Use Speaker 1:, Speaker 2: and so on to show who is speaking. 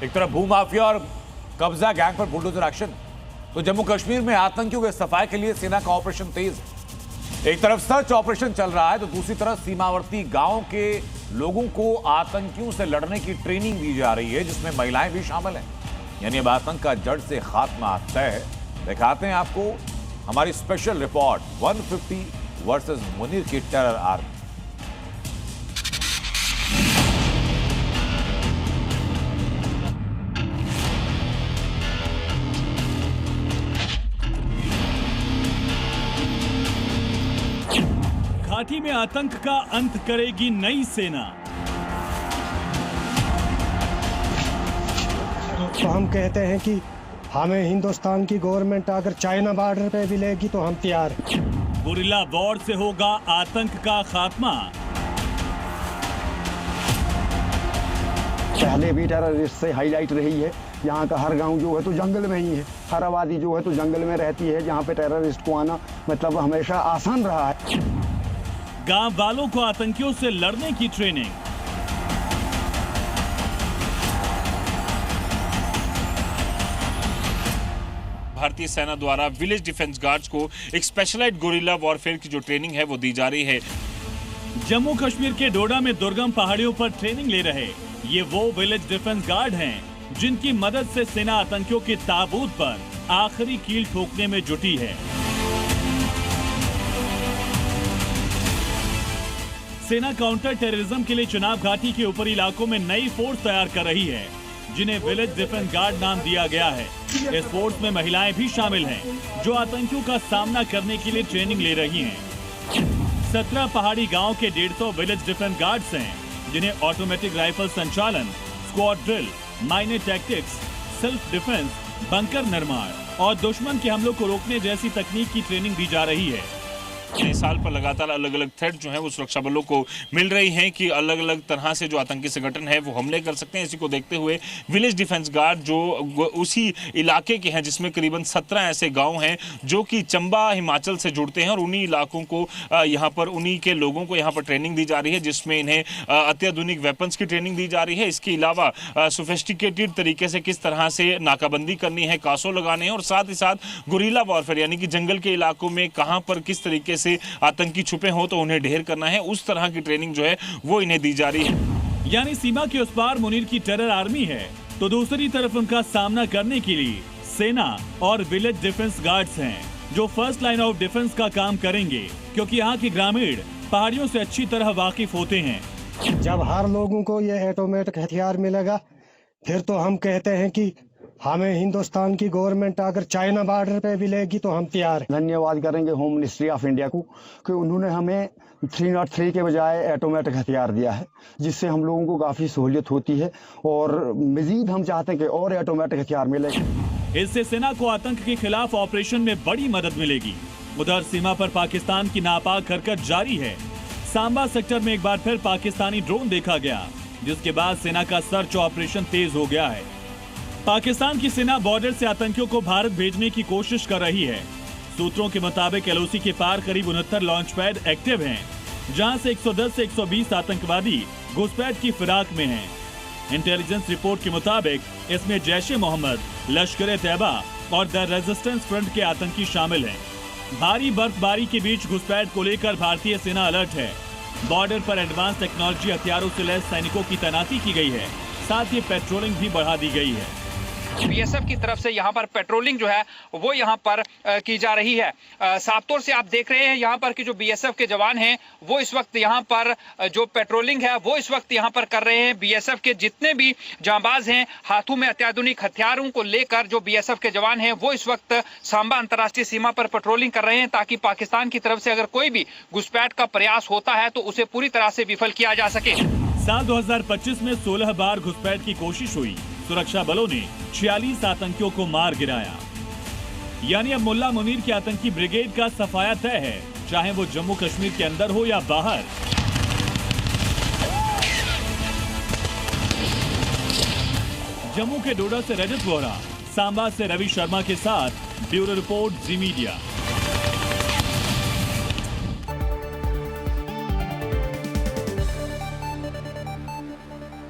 Speaker 1: एक तरफ भूमाफिया और कब्जा गैंग पर बुलडोजर एक्शन, तो जम्मू कश्मीर में आतंकियों के सफाई के लिए सेना का ऑपरेशन तेज। एक तरफ सर्च ऑपरेशन चल रहा है तो दूसरी तरफ सीमावर्ती गांवों के लोगों को आतंकियों से लड़ने की ट्रेनिंग दी जा रही है, जिसमें महिलाएं भी शामिल हैं। यानी अब आतंक का जड़ से खात्मा तय है। दिखाते हैं आपको हमारी स्पेशल रिपोर्ट 150 वर्सेस मुनीर की टेरर आर्मी।
Speaker 2: घाटी में आतंक का अंत करेगी नई सेना।
Speaker 3: तो हम कहते हैं कि हमें हिंदुस्तान की गवर्नमेंट अगर चाइना बॉर्डर पे भी लेगी तो हम तैयार हैं।
Speaker 2: गुरिल्ला वॉर से होगा आतंक का खात्मा।
Speaker 4: पहले भी टेररिस्ट से हाईलाइट रही है। यहाँ का हर गांव जो है तो जंगल में ही है, हर आबादी जो है तो जंगल में रहती है, जहाँ पे टेररिस्ट को आना मतलब हमेशा आसान रहा है।
Speaker 2: गांव वालों को आतंकियों से लड़ने की ट्रेनिंग।
Speaker 5: भारतीय सेना द्वारा विलेज डिफेंस गार्ड्स को एक स्पेशलाइज्ड गोरिल्ला वॉरफेयर की जो ट्रेनिंग है वो दी जा रही है।
Speaker 2: जम्मू कश्मीर के डोडा में दुर्गम पहाड़ियों पर ट्रेनिंग ले रहे ये वो विलेज डिफेंस गार्ड हैं जिनकी मदद से सेना आतंकियों के ताबूत पर आखिरी कील ठोकने में जुटी है। सेना काउंटर टेररिज्म के लिए चुनाव घाटी के ऊपरी इलाकों में नई फोर्स तैयार कर रही है, जिन्हें विलेज डिफेंस गार्ड नाम दिया गया है। इस फोर्स में महिलाएं भी शामिल हैं, जो आतंकियों का सामना करने के लिए ट्रेनिंग ले रही हैं। 17 पहाड़ी गांव के 150 विलेज डिफेंस गार्ड्स हैं, जिन्हें ऑटोमेटिक राइफल संचालन, squad drill, minor tactics, self defence, bunker निर्माण और दुश्मन के हमलों को रोकने जैसी तकनीक की ट्रेनिंग दी जा रही है।
Speaker 5: नए साल पर लगातार अलग अलग थ्रेट जो है वो सुरक्षा बलों को मिल रही हैं कि अलग अलग तरह से जो आतंकी संगठन है वो हमले कर सकते हैं। इसी को देखते हुए विलेज डिफेंस गार्ड जो उसी इलाके के हैं जिसमें करीबन 17 ऐसे गांव हैं जो कि चंबा हिमाचल से जुड़ते हैं और उन्हीं इलाकों को यहाँ पर उन्हीं के लोगों को यहाँ पर ट्रेनिंग दी जा रही है, जिसमें इन्हें अत्याधुनिक वेपन्स की ट्रेनिंग दी जा रही है। इसके अलावा सोफिस्टिकेटेड तरीके से किस तरह से नाकाबंदी करनी है, कासो लगाने हैं और साथ ही साथ गुरिल्ला वॉरफेयर यानी कि जंगल के इलाकों में कहाँ पर किस तरीके से आतंकी छुपे हो तो उन्हें ढेर करना है, उस तरह की ट्रेनिंग जो है वो इन्हें दी जा रही है।
Speaker 2: यानी सीमा के उस पार मुनीर की टेरर आर्मी है तो दूसरी तरफ उनका सामना करने के लिए सेना और विलेज डिफेंस गार्ड्स हैं, जो फर्स्ट लाइन ऑफ डिफेंस का काम करेंगे, क्योंकि यहाँ के ग्रामीण पहाड़ियों से अच्छी तरह वाकिफ होते हैं।
Speaker 3: जब हर लोगों को ये ऑटोमेटिक हथियार मिलेगा फिर तो हम कहते हैं कि हमें हिंदुस्तान की गवर्नमेंट अगर चाइना बॉर्डर पे भी लेगी तो हम तैयार हैं।
Speaker 4: धन्यवाद करेंगे होम मिनिस्ट्री ऑफ इंडिया को कि उन्होंने हमें 303 के बजाय ऑटोमेटिक हथियार दिया है, जिससे हम लोगों को काफ़ी सहूलियत होती है और मजीद हम चाहते हैं कि और ऑटोमेटिक हथियार मिले।
Speaker 2: इससे सेना को आतंक के खिलाफ ऑपरेशन में बड़ी मदद मिलेगी। उधर सीमा पर पाकिस्तान की नापाक हरकत जारी है। सांबा सेक्टर में एक बार फिर पाकिस्तानी ड्रोन देखा गया, जिसके बाद सेना का सर्च ऑपरेशन तेज हो गया है। पाकिस्तान की सेना बॉर्डर से आतंकियों को भारत भेजने की कोशिश कर रही है। सूत्रों के मुताबिक एलओसी के पार करीब 69 लॉन्च पैड एक्टिव हैं, जहां से 110 से 120 आतंकवादी घुसपैठ की फिराक में हैं। इंटेलिजेंस रिपोर्ट के मुताबिक इसमें जैश ए मोहम्मद, लश्कर ए तैयबा और द रेजिस्टेंस फ्रंट के आतंकी शामिल हैं। भारी बर्फबारी के बीच घुसपैठ को लेकर भारतीय सेना अलर्ट है। बॉर्डर पर एडवांस टेक्नोलॉजी हथियारों से लैस सैनिकों की तैनाती की गई है, साथ ही पेट्रोलिंग भी बढ़ा दी गई है।
Speaker 6: बीएसएफ की तरफ से यहाँ पर पेट्रोलिंग जो है वो यहाँ पर की जा रही है। साफ तौर से आप देख रहे हैं यहाँ पर कि जो बीएसएफ के जवान हैं वो इस वक्त यहाँ पर जो पेट्रोलिंग है वो इस वक्त यहाँ पर कर रहे हैं। बीएसएफ के जितने भी जांबाज हैं हाथों में अत्याधुनिक हथियारों को लेकर जो बीएसएफ के जवान हैं वो इस वक्त सांबा अंतर्राष्ट्रीय सीमा पर पेट्रोलिंग कर रहे हैं, ताकि पाकिस्तान की तरफ से अगर कोई भी घुसपैठ का प्रयास होता है तो उसे पूरी तरह से विफल किया जा सके।
Speaker 2: साल 2025 में 16 बार घुसपैठ की कोशिश हुई। सुरक्षा बलों ने 46 आतंकियों को मार गिराया। यानी अब मुल्ला मुनीर की आतंकी ब्रिगेड का सफाया तय है, चाहे वो जम्मू कश्मीर के अंदर हो या बाहर। जम्मू के डोडा से रजत वोरा, सांबा से रवि शर्मा के साथ ब्यूरो रिपोर्ट जी मीडिया।